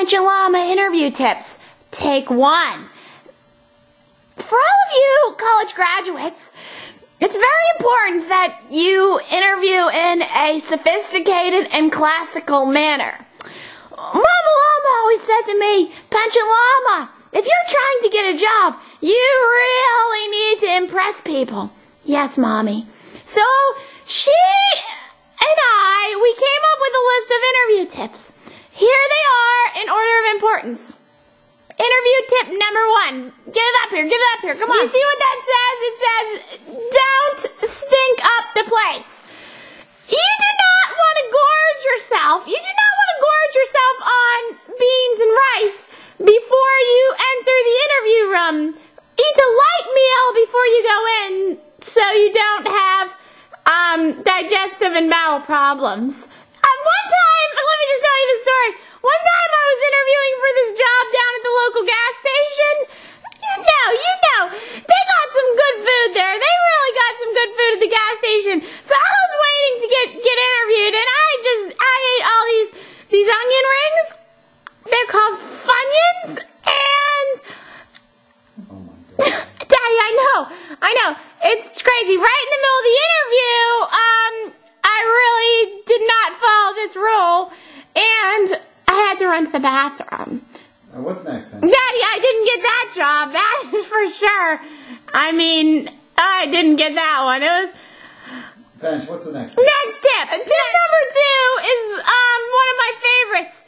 Penchant Lama interview tips. Take 1. For all of you college graduates, it's very important that you interview in a sophisticated and classical manner. Mama Lama always said to me, Penchant Lama, if you're trying to get a job, you really need to impress people. Yes, Mommy. So she and we came up with a list of interview tips. Here they are in order of importance. Interview tip number 1. Get it up here, come on. You see what that says? It says, don't stink up the place. You do not want to gorge yourself. You do not want to gorge yourself on beans and rice before you enter the interview room. Eat a light meal before you go in so you don't have digestive and bowel problems. One time, let me just tell you the story. One time I was interviewing for this job down at the local gas station. You know, they got some good food there. They really got some good food at the gas station. So I was waiting to get interviewed, and I ate all these onion rings. They're called Funyuns, and oh my God. Daddy, I know, it's crazy. Right in the middle of the interview, I really did not follow this rule, and I had to run to the bathroom. What's next, Pench? Daddy, I didn't get that job. That is for sure. I mean, I didn't get that one. It was. Pench, what's the next tip? Next tip. Tip number 2 is one of my favorites.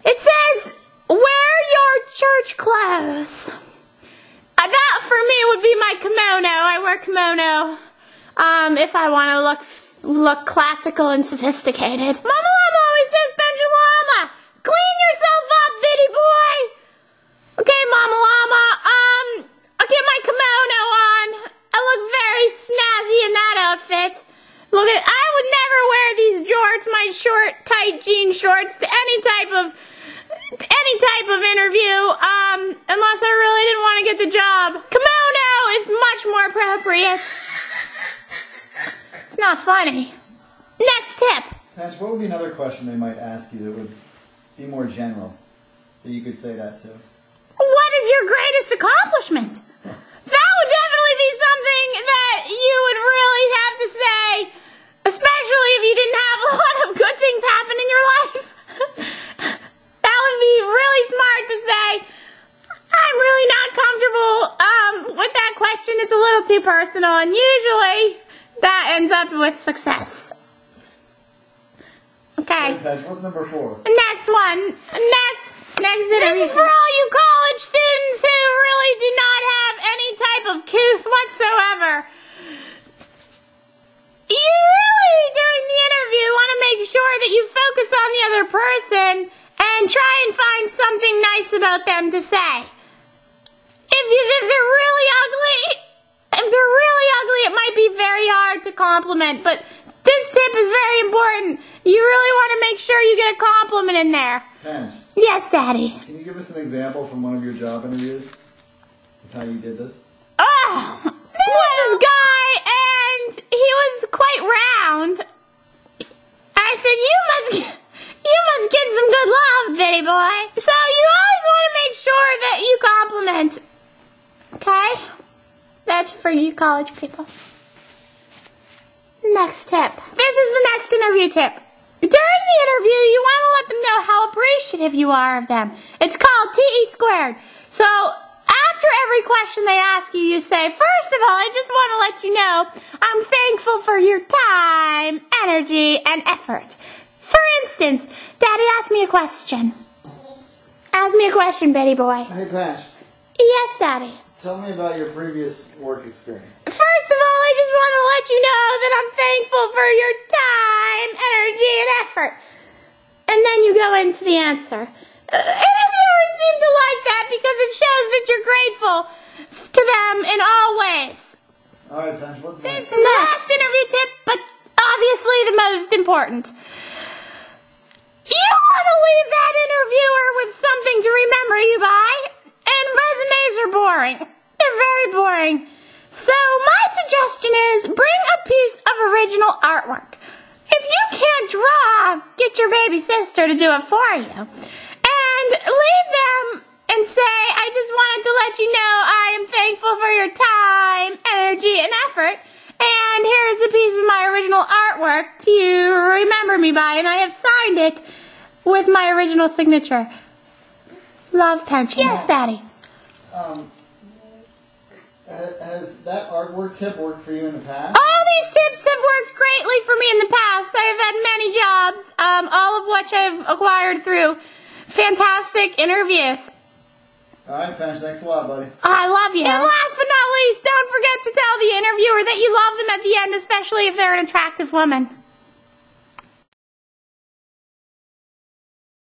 It says, wear your church clothes. That for me would be my kimono. I wear kimono if I want to look classical and sophisticated. Mama Lama always says, Penchant Lama, clean yourself up, bitty boy. Okay, Mama Lama, I'll get my kimono on. I look very snazzy in that outfit. I would never wear these jorts, my short, tight jean shorts, to any type of interview, unless I really didn't want to get the job. Kimono is much more appropriate. It's not funny. Next tip. Pench, what would be another question they might ask you that would be more general, that you could say that to? What is your greatest accomplishment? That would definitely be something that you would really have to say, especially if you didn't have a lot of good things happen in your life. That would be really smart to say. I'm really not comfortable with that question. It's a little too personal, and usually that ends up with success. Okay. Pench, what's number 4? Next one. Next interview. This is for all you college students who really do not have any type of couth whatsoever. You really, during the interview, want to make sure that you focus on the other person and try and find something nice about them to say. If they're really ugly, it might be very hard to compliment, but this tip is very important. You really want to make sure you get a compliment in there. Pench. Yes, Daddy. Can you give us an example from one of your job interviews of how you did this? Oh, there was this guy, and he was quite round. I said, you must get some good love, bitty boy. So you always want to make sure that you compliment. Okay? That's for you college people. Next tip. This is the next interview tip. During the interview, you want to let them know how appreciative you are of them. It's called TE squared. So after every question they ask you, you say, first of all, I just want to let you know I'm thankful for your time, energy, and effort. For instance, Daddy, ask me a question. Ask me a question, Betty boy. Hey, Pench. Yes, Daddy. Tell me about your previous work experience. First of all, I just want to let you know that I'm thankful for your time, energy, and effort. And then you go into the answer. Interviewers seem to like that because it shows that you're grateful to them in all ways. All right, Pench, what's next? This is the last interview tip, but obviously the most important. You want to leave that interviewer with something to remember you by, and resumes are boring. They're very boring. So my suggestion is bring a piece of original artwork. If you can't draw, get your baby sister to do it for you. And and say, I just wanted to let you know I am thankful for your time, energy, and effort. And here's a piece of my original artwork to remember me by, and I have signed it with my original signature. Love, Penchant. Yes, Daddy. Has that artwork tip worked for you in the past? All these tips have worked greatly for me in the past. I have had many jobs, all of which I've acquired through fantastic interviews. All right, Pench, thanks a lot, buddy. I love you. And last but not least, don't forget to tell the interviewer that you love them at the end, especially if they're an attractive woman.